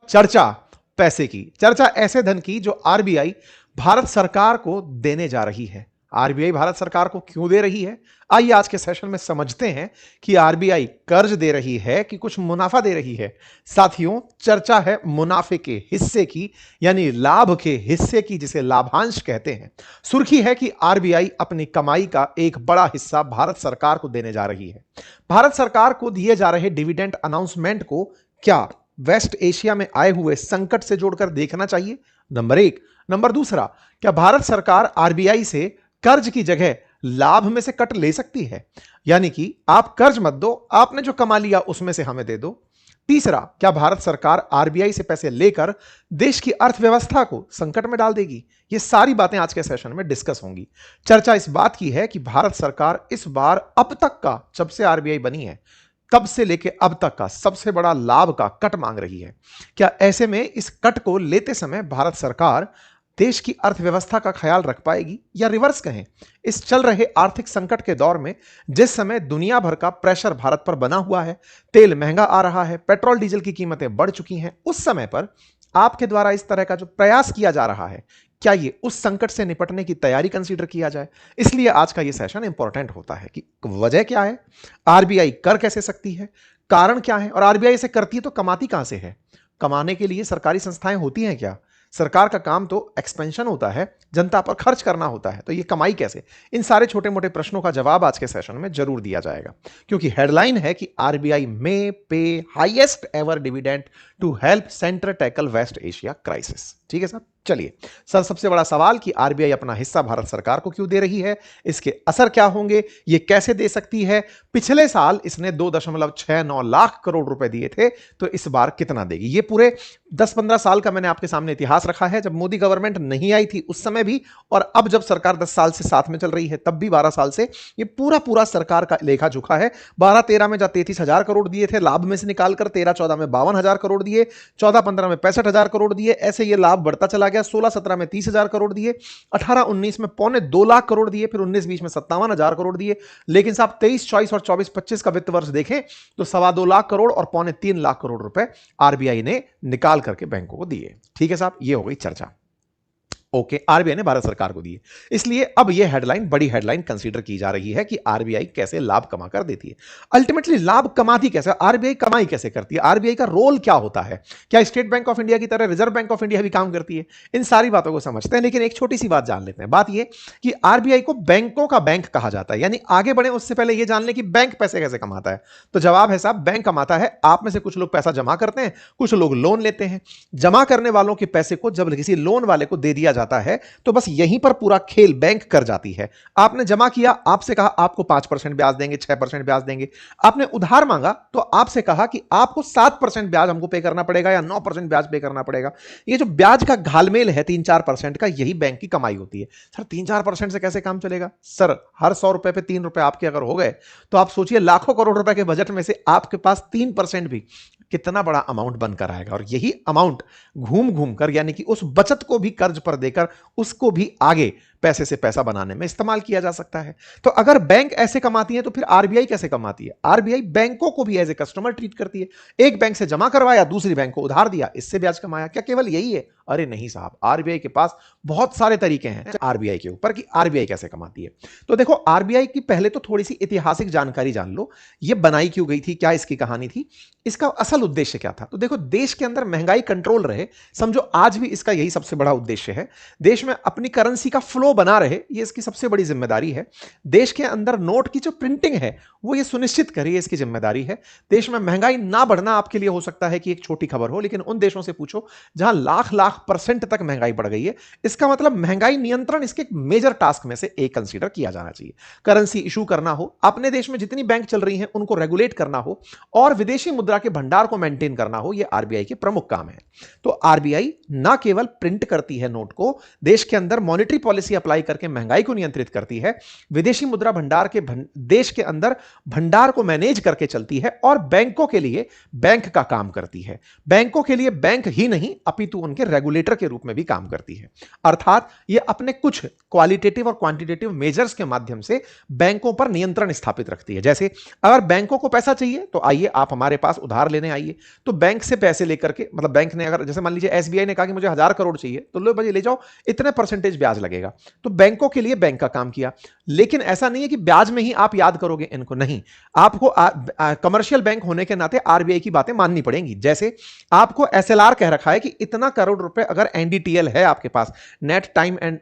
चर्चा पैसे की, चर्चा ऐसे धन की जो आरबीआई भारत सरकार को देने जा रही है। आरबीआई भारत सरकार को क्यों दे रही है, आइए आज के सेशन में समझते हैं कि आरबीआई कर्ज दे रही है कि कुछ मुनाफा दे रही है। साथियों, चर्चा है मुनाफे के हिस्से की, यानी लाभ के हिस्से की, जिसे लाभांश कहते हैं। सुर्खी है कि आरबीआई अपनी कमाई का एक बड़ा हिस्सा भारत सरकार को देने जा रही है। भारत सरकार को दिए जा रहे डिविडेंड अनाउंसमेंट को क्या वेस्ट एशिया में आए हुए संकट से जोड़कर देखना चाहिए? नंबर एक। नंबर दूसरा, क्या भारत सरकार आरबीआई से कर्ज की जगह लाभ में से कट ले सकती है, यानी कि आप कर्ज मत दो, आपने जो कमा लिया उसमें से हमें दे दो। तीसरा, क्या भारत सरकार आरबीआई से पैसे लेकर देश की अर्थव्यवस्था को संकट में डाल देगी? ये सारी बातें आज के सेशन में डिस्कस होंगी। चर्चा इस बात की है कि भारत सरकार इस बार अब तक का, जब से आरबीआई बनी है तब से लेके अब तक का सबसे बड़ा लाभ का कट मांग रही है। क्या ऐसे में इस कट को लेते समय भारत सरकार देश की अर्थव्यवस्था का ख्याल रख पाएगी, या रिवर्स कहें, इस चल रहे आर्थिक संकट के दौर में जिस समय दुनिया भर का प्रेशर भारत पर बना हुआ है, तेल महंगा आ रहा है, पेट्रोल डीजल की कीमतें बढ़ चुकी हैं, उस समय पर आपके द्वारा इस तरह का जो प्रयास किया जा रहा है, क्या ये उस संकट से निपटने की तैयारी कंसीडर किया जाए? इसलिए आज का ये सेशन इंपॉर्टेंट होता है कि वजह क्या है, आरबीआई कर कैसे सकती है, कारण क्या है, और आरबीआई इसे करती है तो कमाती कहां से है? कमाने के लिए सरकारी संस्थाएं होती हैं क्या? सरकार का काम तो एक्सपेंशन होता है, जनता पर खर्च करना होता है, तो ये कमाई कैसे? इन सारे छोटे मोटे प्रश्नों का जवाब आज के सेशन में जरूर दिया जाएगा, क्योंकि हेडलाइन है कि RBI may pay highest ever dividend to help centre tackle West Asia crisis. ठीक है सर, चलिए सर, सबसे बड़ा सवाल कि आरबीआई अपना हिस्सा भारत सरकार को क्यों दे रही है, इसके असर क्या होंगे, ये कैसे दे सकती है? पिछले साल इसने 2.69 लाख करोड़ रुपए दिए थे, तो इस बार कितना देगी? ये पूरे 10-15 साल का मैंने आपके सामने इतिहास रखा है। जब मोदी गवर्नमेंट नहीं आई थी उस समय भी, और अब जब सरकार 10 साल से साथ में चल रही है तब भी, 12 साल से ये पूरा सरकार का लेखा जोखा है। 12-13 में जब 33,000 करोड़ दिए थे लाभ में से निकालकर, 13-14 में 52,000 करोड़ दिए, 14-15 में 65,000 करोड़ दिए, ऐसे ये लाभ बढ़ता चला गया। 16-17 में 30,000 करोड़ दिए, 18-19 में 2.25 लाख करोड़ दिए, फिर 19-20 में 57,000 करोड़ दिए। लेकिन साहब 23-24 और 24-25 का वित्त वर्ष देखें तो 2.25 लाख करोड़ और 3.25 लाख करोड़ रुपए आरबीआई ने निकाल करके बैंकों को दिए। ठीक है साहब, ये हो गई चर्चा। ओके, आरबीआई ने भारत सरकार को दिए, इसलिए अब यह हेडलाइन बड़ी हेडलाइन कंसीडर की जा रही है कि आरबीआई कैसे लाभ कमा कर देती है। अल्टीमेटली लाभ कमाती कैसे, आरबीआई कमाई कैसे करती है, आरबीआई का रोल क्या होता है, क्या स्टेट बैंक ऑफ इंडिया की तरह रिजर्व बैंक ऑफ इंडिया भी काम करती है? इन सारी बातों को समझते हैं, लेकिन एक छोटी सी बात जान लेते हैं। बात यह कि आरबीआई को बैंकों का बैंक कहा जाता है, यानी आगे बढ़े उससे पहले यह जान लें कि बैंक पैसे कैसे कमाता है। तो जवाब है साहब, बैंक कमाता है, आप में से कुछ लोग पैसा जमा करते हैं, कुछ लोग लोन लेते हैं। जमा करने वालों के पैसे को जब किसी लोन वाले को दे दिया जाता है तो बस यहीं पर पूरा खेल बैंक कर जाती है। आपने जमा किया, आपसे कहा आपको 5% ब्याज देंगे, 6% ब्याज देंगे। आपने उधार मांगा तो आपसे कहा कि आपको 7% ब्याज हमको पे करना पड़ेगा या 9% ब्याज पे करना पड़ेगा। ये जो ब्याज का घालमेल है 3-4% का, यही बैंक की कमाई होती है। सर 3-4% से कैसे काम चलेगा? सर हर 100 रुपए पे 3 रुपए आपके अगर हो गए तो आप सोचिए लाखों करोड़ रुपए के बजट में से आपके पास 3% भी कितना बड़ा अमाउंट बनकर आएगा। और यही अमाउंट घूम घूम कर, यानी कि उस बचत को भी कर्ज पर देकर उसको भी आगे पैसे से पैसा बनाने में इस्तेमाल किया जा सकता है। तो अगर बैंक ऐसे कमाती है तो फिर आरबीआई कैसे कमाती है? आरबीआई बैंकों को भी एज ए कस्टमर ट्रीट करती है। एक बैंक से जमा करवाया, दूसरी बैंक को उधार दिया, इससे ब्याज कमाया। क्या केवल यही है? अरे नहीं साहब, आरबीआई के पास बहुत सारे तरीके हैं आरबीआई के ऊपर कि आरबीआई कैसे कमाती है। तो देखो, आरबीआई की पहले तो थोड़ी सी ऐतिहासिक जानकारी जान लो। ये बनाई क्यों गई थी, क्या इसकी कहानी थी, इसका असल उद्देश्य क्या था? तो देखो, देश के अंदर महंगाई कंट्रोल रहे, समझो आज भी इसका यही सबसे बड़ा उद्देश्य है। देश में अपनी करेंसी का फ्लो बना रहे, ये इसकी सबसे बड़ी जिम्मेदारी है। देश के अंदर नोट की जो प्रिंटिंग है वो ये सुनिश्चित करे, इसकी जिम्मेदारी है। देश में महंगाई ना बढ़ना आपके लिए हो सकता है कि एक छोटी खबर हो, लेकिन उन देशों से पूछो जहां लाख % तक महंगाई बढ़ गई है, इसका मतलब महंगाई नियंत्रण इसके एक मेजर टास्क में से एक कंसीडर किया जाना चाहिए। करेंसी इशू करना हो, अपने देश में जितनी बैंक चल रही हैं उनको रेगुलेट करना हो, और विदेशी मुद्रा के भंडार को मेंटेन करना हो, यह आरबीआई के प्रमुख काम है। तो आरबीआई ना केवल प्रिंट करती है नोट को, देश के अंदर मॉनेटरी पॉलिसी अप्लाई करके महंगाई को नियंत्रित करती है, विदेशी मुद्रा भंडार के देश के अंदर भंडार को मैनेज करके चलती है, और बैंकों के लिए बैंक का काम करती है। बैंकों के लिए बैंक ही नहीं अपितु उनके रेगुलेटर के रूप में भी काम करती है। अर्थात यह अपने कुछ क्वालिटेटिव और क्वांटिटेटिव मेजर्स के माध्यम से बैंकों पर नियंत्रण स्थापित रखती है। जैसे अगर बैंकों को पैसा चाहिए तो आइए आप हमारे पास उधार लेने आइए, तो बैंक से पैसे लेकर के, मतलब बैंक ने अगर जैसे मान लीजिए एसबीआई ने कहा कि मुझे 1000 करोड़ चाहिए, तो लो भाई ले जाओ, इतने परसेंटेज ब्याज लगेगा। तो बैंकों के लिए बैंक का काम किया। लेकिन ऐसा नहीं है कि ब्याज में ही आप याद करोगे इनको, नहीं, आपको कमर्शियल बैंक होने के नाते आरबीआई की बातें माननी पड़ेंगी। जैसे आपको एसएलआर कह रखा है कि इतना करोड़ रुपए अगर एनडीटीएल है आपके पास, नेट टाइम एंड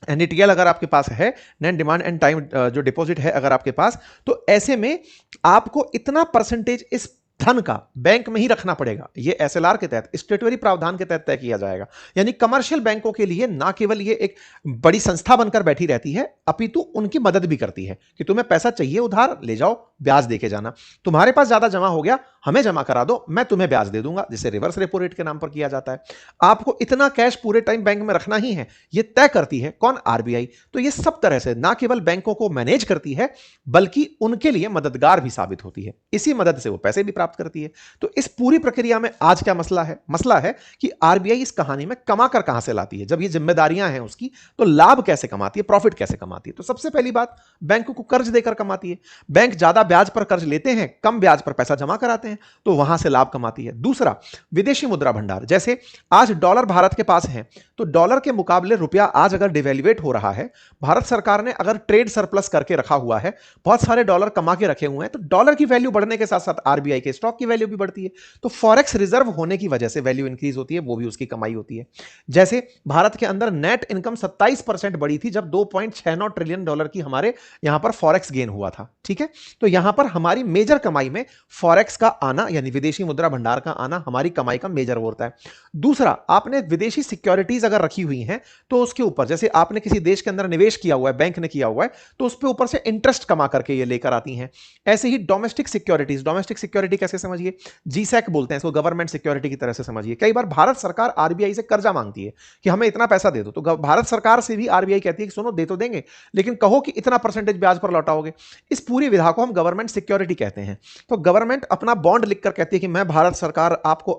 एनडीटीएल अगर आपके पास है, नेट डिमांड एंड टाइम जो डिपॉजिट है अगर आपके पास, तो ऐसे में आपको इतना परसेंटेज इस धन का बैंक में ही रखना पड़ेगा। यह एसएलआर के तहत, स्टेटरी प्रावधान के तहत तय किया जाएगा। यानी कमर्शियल बैंकों के लिए ना केवल यह एक बड़ी संस्था बनकर बैठी रहती है, अपितु उनकी मदद भी करती है कि तुम्हें पैसा चाहिए उधार, ले जाओ, ब्याज देके जाना। तुम्हारे पास ज्यादा जमा हो गया, हमें जमा करा दो, मैं तुम्हें ब्याज दे दूंगा, जिसे रिवर्स रेपो रेट के नाम पर किया जाता है। आपको इतना कैश पूरे टाइम बैंक में रखना ही है, यह तय करती है कौन? आरबीआई। तो यह सब तरह से ना केवल बैंकों को मैनेज करती है, बल्कि उनके लिए मददगार भी साबित होती है। इसी मदद से वो पैसे भी प्राप्त करती है। तो इस पूरी प्रक्रिया में आज क्या मसला है? मसला है कि आरबीआई इस कहानी में कमाकर कहां से लाती है। जब ये जिम्मेदारियां हैं उसकी, तो लाभ कैसे कमाती है, प्रॉफिट कैसे कमाती है? तो सबसे पहली बात, बैंकों को कर्ज देकर कमाती है। बैंक ज्यादा ब्याज पर कर्ज लेते हैं, कम ब्याज पर पैसा जमा कराते हैं, तो वहां से लाभ कमाती है। दूसरा, विदेशी मुद्रा भंडार। जैसे आज डॉलर भारत के पास है, तो डॉलर के मुकाबले रुपया आज अगर डिवेल्युएट हो रहा है, भारत सरकार ने अगर ट्रेड सरप्लस करके रखा हुआ है, बहुत सारे डॉलर कमा के रखे हुए हैं, तो डॉलर की वैल्यू बढ़ने के साथ साथ आरबीआई के स्टॉक की वैल्यू भी बढ़ती है। तो फॉरेक्स रिजर्व होने की वजह से वैल्यू इंक्रीज होती है, वो भी उसकी कमाई होती है। जैसे भारत के अंदर नेट इनकम 27% बढ़ी थी जब $2.69 ट्रिलियन की हमारे यहां पर फॉरेक्स गेन हुआ था। ठीक है, तो यहां पर हमारी मेजर कमाई में फॉरेक्स का आना, यानी विदेशी मुद्रा भंडार का आना, हमारी कमाई का मेजर होता है। दूसरा, आपने विदेशी सिक्योरिटीज अगर रखी हुई हैं, तो उसके ऊपर, जैसे आपने किसी देश के अंदर निवेश किया हुआ है, बैंक ने किया हुआ है, तो उस पर ऊपर से इंटरेस्ट कमा करके ये लेकर आती हैं। ऐसे ही डोमेस्टिक सिक्योरिटीज, डोमेस्टिक सिक्योरिटी कैसे समझिए? जीसैक बोलते हैं इसको, गवर्नमेंट सिक्योरिटी की तरह से समझिए। कई बार भारत सरकार आरबीआई से कर्जा मांगती है कि हमें इतना पैसा दे दो, तो भारत सरकार से भी आरबीआई कहती है कि सुनो, दे तो देंगे, लेकिन कहो कि इतना परसेंटेज ब्याज पर लौटाओगे। इस पूरी विधा को हम गवर्नमेंट सिक्योरिटी कहते हैं। तो गवर्नमेंट अपना बॉन्ड लिखकर कहती है कि मैं भारत सरकार आपको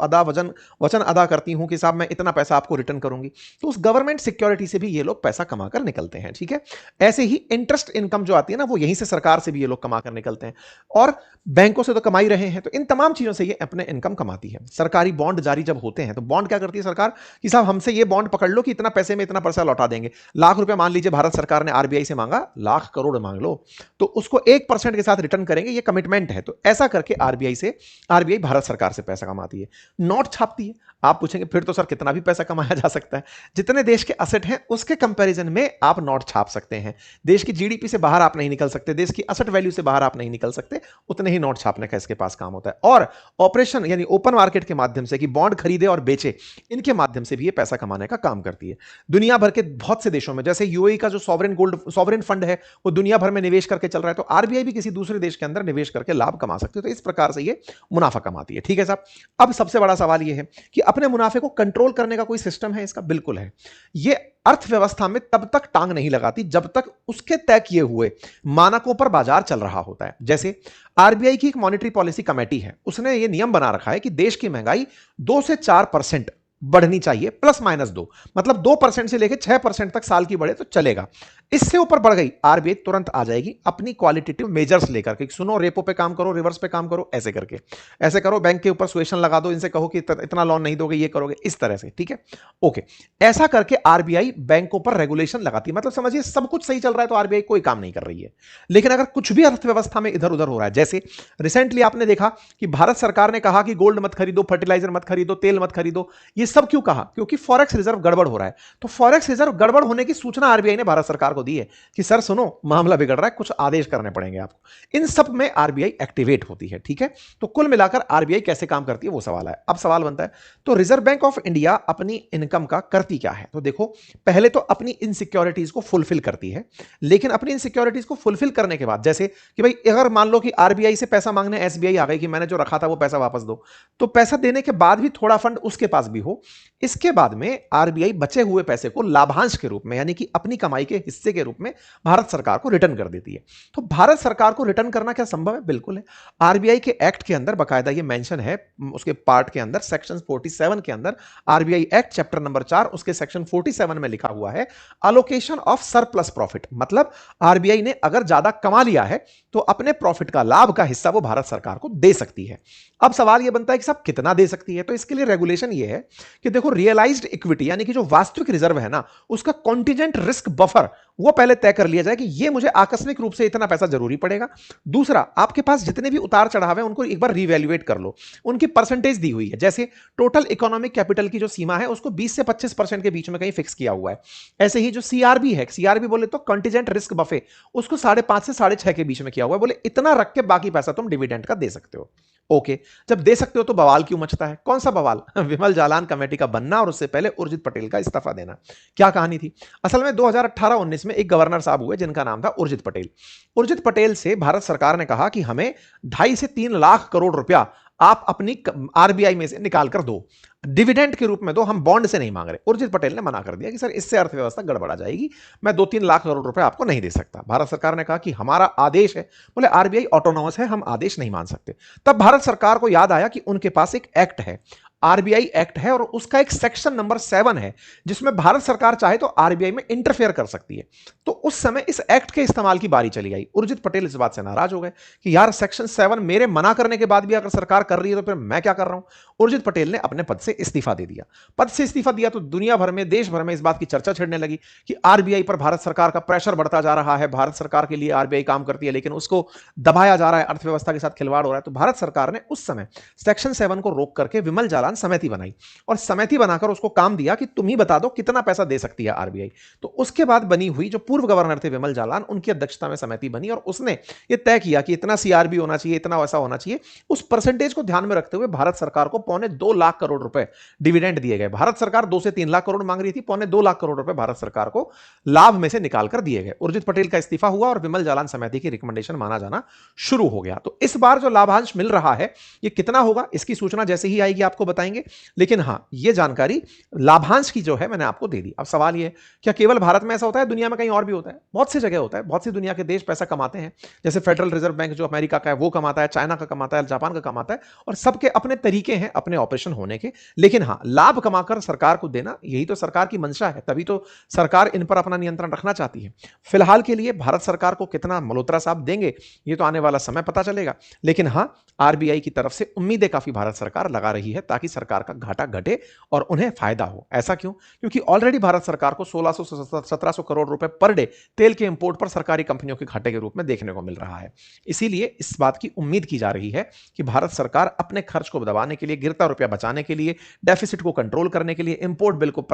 वचन अदा करती हूं कि साहब मैं इतना पैसा आपको रिटर्न करूंगी। तो उस गवर्नमेंट सिक्योरिटी से भी ये लोग पैसा कमाकर निकलते हैं। ठीक है, ऐसे ही इंटरेस्ट इनकम जो आती है ना, वो यहीं से सरकार से भी ये लोग कमाकर निकलते हैं, और बैंकों से तो कमा ही रहे हैं। तो इन तमाम चीजों से ये अपने इनकम कमाती है। सरकारी बॉन्ड जारी जब होते हैं, तो बॉन्ड क्या करती है सरकार कि साहब हमसे ये बॉन्ड पकड़ लो कि इतना पैसे में इतना पैसा लौटा देंगे। लाख रुपए मान लीजिए भारत सरकार ने आरबीआई से मांगा, लाख करोड़ मांग लो, तो उसको 1% के साथ रिटर्न करेंगे, ये कमिटमेंट है। तो ऐसा करके आरबीआई भारत सरकार से पैसा कमाती है। नोट छापती है। आप पूछेंगे फिर तो सर कितना भी पैसा कमाया जा सकता है। जितने देश के असेट हैं उसके कंपैरिजन में आप नोट छाप सकते हैं। देश की जीडीपी से बाहर आप नहीं निकल सकते, देश की असेट वैल्यू से बाहर आप नहीं निकल सकते, उतने ही नोट छापने का इसके पास काम होता है। और ऑपरेशन यानी ओपन मार्केट के माध्यम से कि बॉन्ड खरीदे और बेचे, इनके माध्यम से भी ये पैसा कमाने का काम करती है। दुनिया भर के बहुत से देशों में, जैसे यूएई का जो सॉवरेन फंड है, वो दुनिया भर में निवेश करके चल रहा है, तो आरबीआई भी किसी दूसरे देश के अंदर निवेश करके लाभ कमा सकती है। तो इस प्रकार से ये मुनाफा कमाती है। ठीक है साहब, अब सबसे बड़ा सवाल यह है कि अपने मुनाफे को कंट्रोल करने का कोई सिस्टम है इसका? बिल्कुल है। ये अर्थव्यवस्था में तब तक टांग नहीं लगाती जब तक उसके तय किए हुए मानकों पर बाजार चल रहा होता है। जैसे आरबीआई की एक मॉनेटरी पॉलिसी कमेटी है, उसने ये नियम बना रखा है कि देश की महंगाई 2 से 4% बढ़नी चाहिए, +-2, मतलब 2% से लेकर 6% तक साल की बढ़े तो चलेगा। इससे ऊपर बढ़ गई, आरबीआई तुरंत आ जाएगी अपनी क्वालिटेटिव मेजर्स लेकर के, सुनो रेपो पे काम करो, रिवर्स पे काम करो, ऐसे करके ऐसे करो, बैंक के ऊपर सुएशन लगा दो, इनसे कहो कि इतना लोन नहीं दोगे, ये करोगे, इस तरह से। ठीक है, ओके, ऐसा करके आरबीआई बैंकों पर रेगुलेशन लगाती है। मतलब समझिए सब कुछ सही चल रहा है तो आरबीआई कोई काम नहीं कर रही है। लेकिन अगर कुछ भी अर्थव्यवस्था में इधर उधर हो रहा है, जैसे रिसेंटली आपने देखा कि भारत सरकार ने कहा कि गोल्ड मत खरीदो, फर्टिलाइजर मत खरीदो, तेल मत खरीदो, ये सब क्यों कहा? क्योंकि फॉरेक्स रिजर्व गड़बड़ हो रहा है। तो फॉरेक्स रिजर्व गड़बड़ होने की सूचना आरबीआई ने भारत सरकार को को दी है कि सर सुनो मामला बिगड़ रहा है, कुछ आदेश करने पड़ेंगे आपको। इन सब में आरबीआई एक्टिवेट होती है, ठीक है। तो कुल मिलाकर आरबीआई कैसे काम करती है वो सवाल है। अब सवाल बनता है तो रिजर्व बैंक ऑफ इंडिया अपनी इनकम का करती क्या है? तो देखो, पहले तो अपनी इनसिक्योरिटीज को फुलफिल करती है, लेकिन अपनी इनसिक्योरिटीज को फुलफिल करने के बाद, जैसे कि भाई अगर मान लो कि आरबीआई से पैसा मांगने एसबीआई आ गई कि मैंने जो रखा था वो पैसा वापस दो, तो पैसा देने के बाद भी थोड़ा फंड उसके पास भी हो, इसके बाद में आरबीआई बचे हुए पैसे को लाभांश के रूप में, यानी कि अपनी कमाई के हिस्से के रूप में भारत सरकार को रिटर्न कर देती है। तो भारत सरकार को रिटर्न करना क्या संभव है? बिल्कुल है। आरबीआई के एक्ट के अंदर बाकायदा ये मेंशन है, उसके पार्ट के अंदर सेक्शन 47 के अंदर, आरबीआई एक्ट चैप्टर नंबर 4 उसके सेक्शन 47 में लिखा हुआ है अलोकेशन ऑफ सरप्लस प्रॉफिट। मतलब आरबीआई ने अगर ज्यादा कमा लिया है तो अपने प्रॉफिट का लाभ का हिस्सा वो भारत सरकार को दे सकती है। अब सवाल ये बनता है कि साहब कितना दे सकती है? तो इसके लिए रेगुलेशन ये है कि देखो, रियलाइज्ड इक्विटी यानी कि जो वास्तविक रिजर्व है ना, उसका कॉन्टिजेंट रिस्क बफर वो पहले तय कर लिया जाए कि ये मुझे आकस्मिक रूप से इतना पैसा जरूरी पड़ेगा। दूसरा, आपके पास जितने भी उतार चढ़ाव है उनको एक बार रिवैल्यूएट कर लो, उनकी परसेंटेज दी हुई है, जैसे टोटल इकोनॉमिक कैपिटल की जो सीमा है उसको 20 से 25% के बीच में कहीं फिक्स किया हुआ है। ऐसे ही जो सीआरबी है, सीआरबी बोले तो कॉन्टिजेंट रिस्क बफे, उसको 5.5 से 6.5 के बीच में किया हुआ है, बोले इतना रख के बाकी पैसा तुम डिविडेंड का दे सकते हो। ओके, जब दे सकते हो तो बवाल क्यों मचता है? कौन सा बवाल? विमल जालान कमेटी का बनना और उससे पहले उर्जित पटेल का इस्तीफा देना। क्या कहानी थी? असल में 2018-19 में एक गवर्नर साहब हुए जिनका नाम था उर्जित पटेल। उर्जित पटेल से भारत सरकार ने कहा कि हमें 2.5 से 3 लाख करोड़ रुपया आप अपनी आरबीआई में से निकाल कर दो, डिविडेंड के रूप में दो, हम बॉन्ड से नहीं मांग रहे। उर्जित पटेल ने मना कर दिया कि सर इससे अर्थव्यवस्था गड़बड़ा जाएगी, मैं 2-3 लाख करोड़ रुपए आपको नहीं दे सकता। भारत सरकार ने कहा कि हमारा आदेश है, बोले आरबीआई ऑटोनोमस है, हम आदेश नहीं मान सकते। तब भारत सरकार को याद आया कि उनके पास एक एक्ट है, आरबीआई एक्ट है, और उसका एक सेक्शन नंबर 7 है जिसमें भारत सरकार चाहे तो आरबीआई में इंटरफेयर कर सकती है। तो उस समय इस एक्ट के इस्तेमाल की बारी चली आई। उर्जित पटेल इस बात से नाराज हो गए कि यार सेक्शन 7 मेरे मना करने के बाद भी अगर सरकार कर रही है तो फिर मैं क्या कर रहा हूं। उर्जित पटेल ने अपने पद से इस्तीफा दे दिया। पद से इस्तीफा दिया तो दुनिया भर में, देश भर में इस बात की चर्चा छिड़ने लगी कि आरबीआई पर भारत सरकार का प्रेशर बढ़ता जा रहा है, भारत सरकार के लिए आरबीआई काम करती है लेकिन उसको दबाया जा रहा है, अर्थव्यवस्था के साथ खिलवाड़ हो रहा है। तो भारत सरकार ने उस समय सेक्शन 7 को रोक करके विमल जालान समिति बनाई और समिति बनाकर उसको काम दिया कि तुम ही बता दो कितना पैसा दे सकती है आरबीआई। तो उसके बाद बनी हुई, जो पूर्व गवर्नर थे विमल जालान, उनकी अध्यक्षता में समिति बनी और उसने ये तय किया कि इतना सीआरबी होना चाहिए, इतना वैसा होना चाहिए। उस परसेंटेज को ध्यान में रखते हुए भारत सरकार को 2.25 लाख करोड़ रुपए डिविडेंड दिए गए। भारत सरकार 2 से 3 लाख करोड़ मांग रही थी, 2.25 लाख करोड़ रुपए भारत सरकार को लाभ में से निकालकर दिए गए। उर्जित पटेल का इस्तीफा हुआ और विमल जालान समिति की रिकमेंडेशन माना जाना शुरू हो गया। तो इस बार जो लाभांश मिल रहा है ये कितना होगा, इसकी सूचना जैसे ही आएगी आपको बताएंगे। लेकिन हां, ये जानकारी लाभांश की जो है मैंने आपको दे दी। अब सवाल ये, क्या केवल भारत में ऐसा होता है? दुनिया में कहीं और भी होता है, बहुत सी जगह होता है, बहुत सी दुनिया के देश पैसा कमाते हैं। जैसे फेडरल रिजर्व बैंक जो अमेरिका का है वो कमाता है, चाइना का कमाता है, जापान का कमाता है, और सबके अपने तरीके हैं अपने ऑपरेशन होने के। लेकिन हां, लाभ कमाकर सरकार को देना, यही तो सरकार की मंशा है, तभी तो सरकार इन पर अपना नियंत्रण रखना चाहती है। फिलहाल के लिए भारत सरकार को कितना मल्होत्रा साहब देंगे ये तो आने वाला समय पता चलेगा। लेकिन हां, आरबीआई की तरफ से उम्मीदें काफी भारत सरकार लगा रही है ताकि सरकार का घाटा घटे और उन्हें फायदा हो। ऐसा क्यों? क्योंकि ऑलरेडी भारत सरकार को 1600 से 1700 करोड़ रुपए पर डे तेल के इंपोर्ट पर सरकारी कंपनियों के घाटे के रूप में देखने को मिल रहा है। इसीलिए इस बात की उम्मीद की जा रही है कि भारत सरकार अपने खर्च को दबाने के लिए, गिरता रुपया बचाने के लिए, डेफिसिट को कंट्रोल करने के लिए, इंपोर्ट बिल को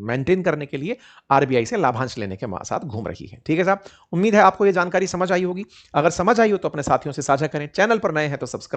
मेंटेन करने के लिए आरबीआई से लाभांश लेने के साथ घूम रही है। ठीक है साहब, उम्मीद है आपको यह जानकारी समझ आई होगी। अगर समझ आई हो तो अपने साथियों से साझा करें। चैनल पर नए हैं तो सब्सक्राइब